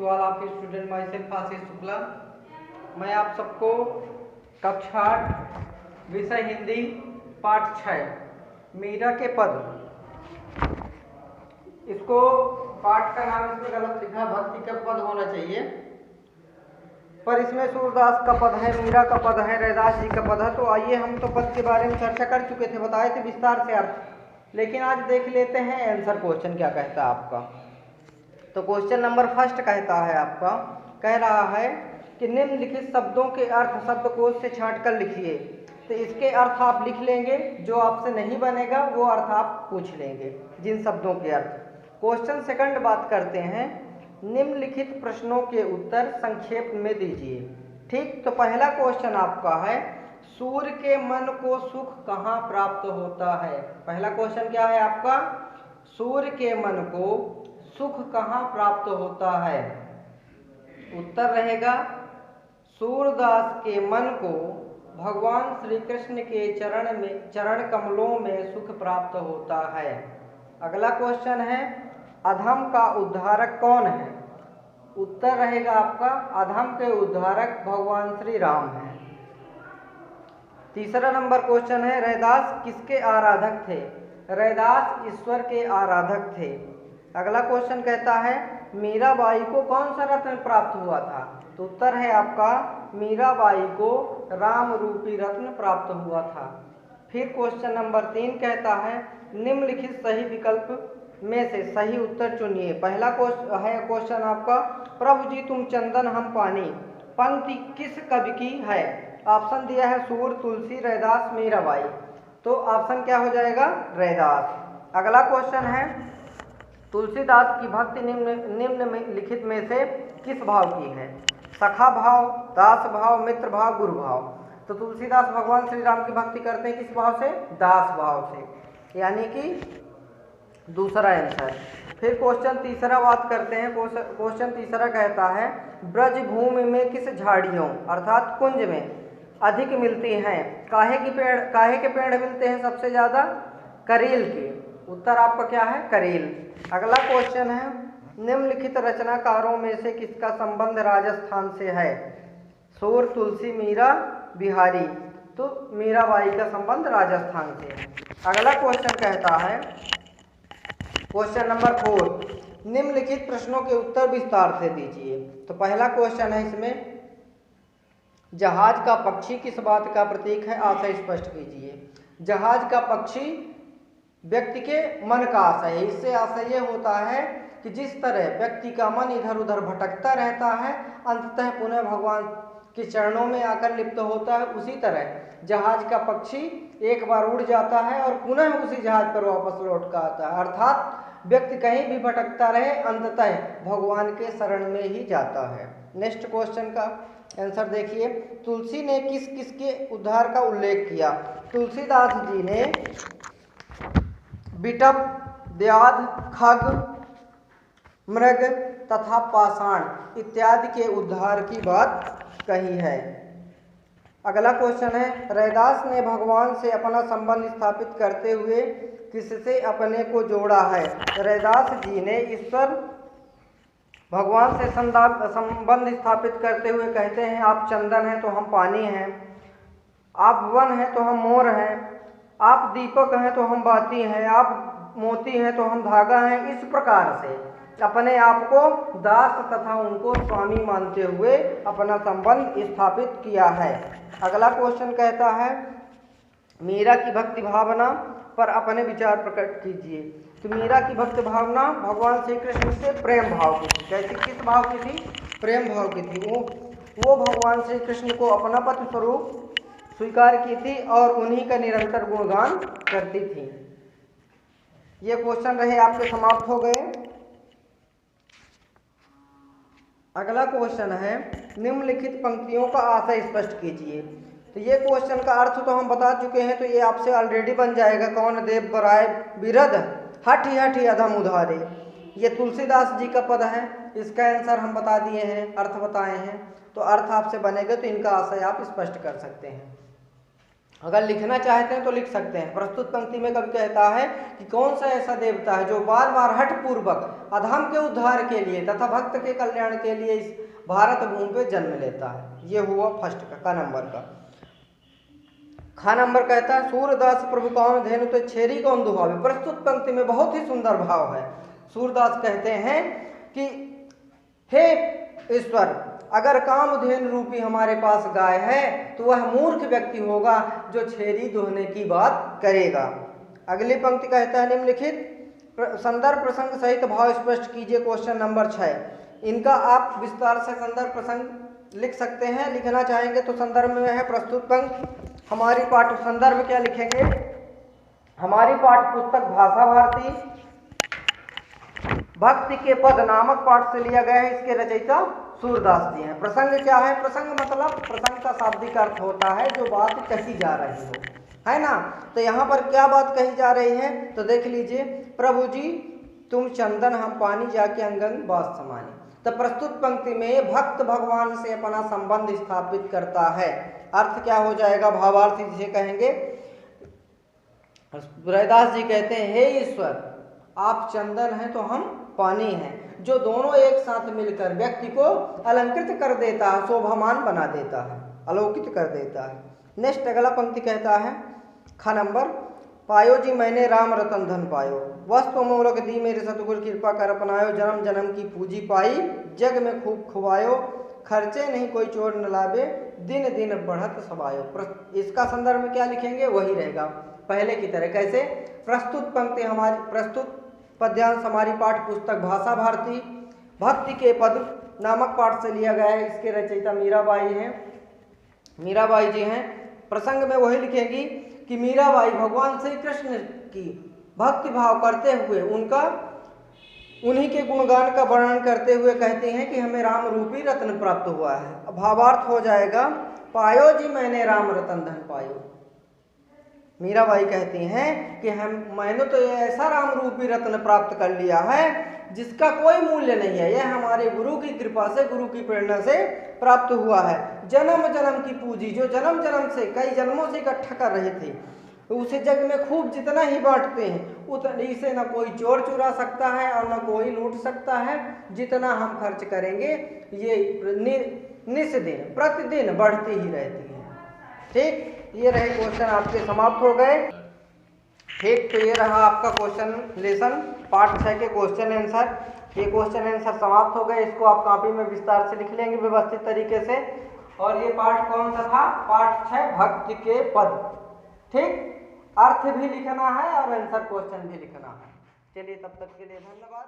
To all of student, myself Ashish Shukla. मैं आप सबको कक्षा 8 विषय हिंदी पाठ 6 मीरा के पद, इसको पाठ का नाम इसमें गलत लिखा, भक्ति का पद होना चाहिए, पर इसमें सूरदास का पद है, मीरा का पद है, रैदास जी का पद है। तो आइए, हम तो पद के बारे में चर्चा कर चुके थे, बताए थे विस्तार से अर्थ, लेकिन आज देख लेते हैं आंसर क्वेश्चन क्या कहता है आपका। तो क्वेश्चन नंबर फर्स्ट कहता है आपका, कह रहा है कि निम्नलिखित शब्दों के अर्थ शब्दकोश से छांट कर लिखिए। तो इसके अर्थ आप लिख लेंगे, जो आपसे नहीं बनेगा वो अर्थ आप पूछ लेंगे, जिन शब्दों के अर्थ। क्वेश्चन सेकंड बात करते हैं, निम्नलिखित प्रश्नों के उत्तर संक्षेप में दीजिए। ठीक, तो पहला क्वेश्चन आपका है, सूर्य के मन को सुख कहाँ प्राप्त होता है। पहला क्वेश्चन क्या है आपका, सूर्य के मन को सुख कहाँ प्राप्त होता है। उत्तर रहेगा, सूरदास के मन को भगवान श्री कृष्ण के चरण कमलों में सुख प्राप्त होता है। अगला क्वेश्चन है, अधम का उद्धारक कौन है। उत्तर रहेगा आपका, अधम के उद्धारक भगवान श्री राम हैं। तीसरा नंबर क्वेश्चन है, रैदास किसके आराधक थे। रैदास ईश्वर के आराधक थे। अगला क्वेश्चन कहता है, मीराबाई को कौन सा रत्न प्राप्त हुआ था। तो उत्तर है आपका, मीराबाई को राम रूपी रत्न प्राप्त हुआ था। फिर क्वेश्चन नंबर 3 कहता है, निम्नलिखित सही विकल्प में से सही उत्तर चुनिए। पहला क्वेश्चन आपका, प्रभु जी तुम चंदन हम पानी, पंक्ति किस कवि की है। ऑप्शन दिया है सूर, तुलसी, रैदास, मीराबाई। तो ऑप्शन क्या हो जाएगा, रैदास। अगला क्वेश्चन है, तुलसीदास की भक्ति निम्नलिखित में से किस भाव की है। सखा भाव, दास भाव, मित्र भाव, गुरु भाव। तो तुलसीदास भगवान श्री राम की भक्ति करते हैं किस भाव से, दास भाव से, यानी कि दूसरा आंसर। फिर क्वेश्चन तीसरा बात करते हैं। क्वेश्चन तीसरा कहता है, ब्रज भूमि में किस झाड़ियों अर्थात कुंज में अधिक मिलती हैं। काहे के पेड़ मिलते हैं सबसे ज्यादा, करील के। उत्तर आपका क्या है, करील। अगला क्वेश्चन है, निम्नलिखित रचनाकारों में से किसका संबंध राजस्थान से है। सूर, तुलसी, मीरा, बिहारी। तो मीराबाई का संबंध राजस्थान से है। अगला क्वेश्चन कहता है, क्वेश्चन नंबर 4, निम्नलिखित प्रश्नों के उत्तर विस्तार से दीजिए। तो पहला क्वेश्चन है इसमें, जहाज का पक्षी किस बात का प्रतीक है, आशय स्पष्ट कीजिए। जहाज का पक्षी व्यक्ति के मन का आशय है। इससे आशय ये होता है कि जिस तरह व्यक्ति का मन इधर उधर भटकता रहता है, अंततः पुनः भगवान के चरणों में आकर लिप्त होता है, उसी तरह जहाज का पक्षी एक बार उड़ जाता है और पुनः उसी जहाज पर वापस लौट कर आता है। अर्थात व्यक्ति कहीं भी भटकता रहे, अंततः भगवान के शरण में ही जाता है। नेक्स्ट क्वेश्चन का आंसर देखिए, तुलसी ने किस किस के उद्धार का उल्लेख किया। तुलसीदास जी ने बिटप, व्याध, खग, मृग तथा पाषाण इत्यादि के उद्धार की बात कही है। अगला क्वेश्चन है, रैदास ने भगवान से अपना संबंध स्थापित करते हुए किससे अपने को जोड़ा है। रैदास जी ने ईश्वर भगवान से संबंध स्थापित करते हुए कहते हैं, आप चंदन हैं तो हम पानी हैं, आप वन हैं तो हम मोर हैं, आप दीपक हैं तो हम बाती हैं, आप मोती हैं तो हम धागा हैं। इस प्रकार से अपने आप को दास तथा उनको स्वामी मानते हुए अपना संबंध स्थापित किया है। अगला क्वेश्चन कहता है, मीरा की भक्ति भावना पर अपने विचार प्रकट कीजिए। तो मीरा की भक्ति भावना भगवान श्री कृष्ण से प्रेम भाव की थी। कैसी, किस भाव की थी, प्रेम भाव की थी। वो भगवान श्री कृष्ण को अपना पति स्वरूप स्वीकार की थी और उन्हीं का निरंतर गुणगान करती थी। ये क्वेश्चन रहे आपके, समाप्त हो गए। अगला क्वेश्चन है, निम्नलिखित पंक्तियों का आशय स्पष्ट कीजिए। तो ये क्वेश्चन का अर्थ तो हम बता चुके हैं, तो ये आपसे ऑलरेडी बन जाएगा, कौन देव बराए बिरद हठी हठी अधम उधारे। ये तुलसीदास जी का पद है, इसका आंसर हम बता दिए हैं, अर्थ बताए हैं। तो अर्थ आपसे बनेगा तो इनका आशय आप स्पष्ट कर सकते हैं। अगर लिखना चाहते हैं तो लिख सकते हैं। प्रस्तुत पंक्ति में कवि कहता है कि कौन सा ऐसा देवता है जो बार बार हठपूर्वक अधम के उद्धार के लिए तथा भक्त के कल्याण के लिए इस भारत भूमि पे जन्म लेता है। ये हुआ फर्स्ट का नंबर का। खा नंबर कहता है सूरदास प्रभु कौन धेनु तो छेरी कौन दुहावे। प्रस्तुत पंक्ति में बहुत ही सुंदर भाव है। सूरदास कहते हैं कि हे ईश्वर, अगर कामधेनु रूपी हमारे पास गाय है तो वह मूर्ख व्यक्ति होगा जो छेरी दोहने की बात करेगा। अगली पंक्ति कहता है निम्नलिखित संदर्भ प्रसंग सहित भाव स्पष्ट कीजिए। Question number 6। इनका आप विस्तार से संदर्भ प्रसंग लिख सकते हैं। लिखना चाहेंगे तो संदर्भ में है प्रस्तुत पंक्ति। हमारी पाठ्य संदर्भ क्या लिखेंगे? हमारी पाठ्य पुस्तक भाषा भारती भक्ति के पद नामक पाठ से लिया गया है। इसके रचयिता सूरदास जी हैं। प्रसंग क्या है? प्रसंग मतलब प्रसंग का शाब्दिक अर्थ होता है जो बात कही जा रही हो, है ना। तो यहाँ पर क्या बात कही जा रही है तो देख लीजिए। प्रभु जी तुम चंदन हम पानी जाके अंग अंग बात समानी। तो प्रस्तुत पंक्ति में भक्त भगवान से अपना संबंध स्थापित करता है। अर्थ क्या हो जाएगा? भावार्थ जिसे कहेंगे। रैदास जी कहते हैं हे ईश्वर, आप चंदन हैं तो हम पानी हैं, जो दोनों एक साथ मिलकर व्यक्ति को अलंकृत कर देता है, शोभामान बना देता है, अलौकित कर देता है। नेक्स्ट अगला पंक्ति कहता है ख नंबर पायो जी मैंने राम रतन धन पायो, वस्तु मोलक दी मेरे सतगुरु कृपा कर अपनायो, जन्म जन्म की पूंजी पाई जग में खूब खुवायो, खर्चे नहीं कोई चोर न लावे दिन दिन बढ़त सबायो। इसका संदर्भ में क्या लिखेंगे? वही रहेगा पहले की तरह। कैसे? प्रस्तुत पंक्ति हमारी प्रस्तुत पद्यांश हमारी पाठ पुस्तक भाषा भारती भक्ति के पद नामक पाठ से लिया गया है। इसके रचयिता मीराबाई हैं, मीराबाई जी हैं। प्रसंग में वही लिखेंगी कि मीराबाई भगवान श्री कृष्ण की भक्ति भाव करते हुए उन्हीं के गुणगान का वर्णन करते हुए कहते हैं कि हमें राम रूपी रत्न प्राप्त हुआ है। भावार्थ हो जाएगा पायो जी मैंने राम रतन धन पायो। मीराबाई कहती हैं कि मैंने तो ये ऐसा राम रूपी रत्न प्राप्त कर लिया है जिसका कोई मूल्य नहीं है। यह हमारे गुरु की कृपा से, गुरु की प्रेरणा से प्राप्त हुआ है। जन्म जन्म की पूंजी जो जन्म जन्म से कई जन्मों से इकट्ठा कर रहे थे, उसे जग में खूब जितना ही बांटते हैं उतना इसे न कोई चोर चुरा सकता है और न कोई लूट सकता है। जितना हम खर्च करेंगे ये निस्दिन प्रतिदिन बढ़ती ही रहती है। ठीक, ये रहे क्वेश्चन आपके समाप्त हो गए। ठीक, तो ये रहा आपका क्वेश्चन लेसन पार्ट 6 के क्वेश्चन आंसर। ये क्वेश्चन आंसर समाप्त हो गए। इसको आप कॉपी में विस्तार से लिख लेंगे व्यवस्थित तरीके से। और ये पाठ कौन सा था? पाठ 6 भक्ति के पद। ठीक, अर्थ भी लिखना है और आंसर क्वेश्चन भी लिखना है। चलिए तब तक के लिए धन्यवाद।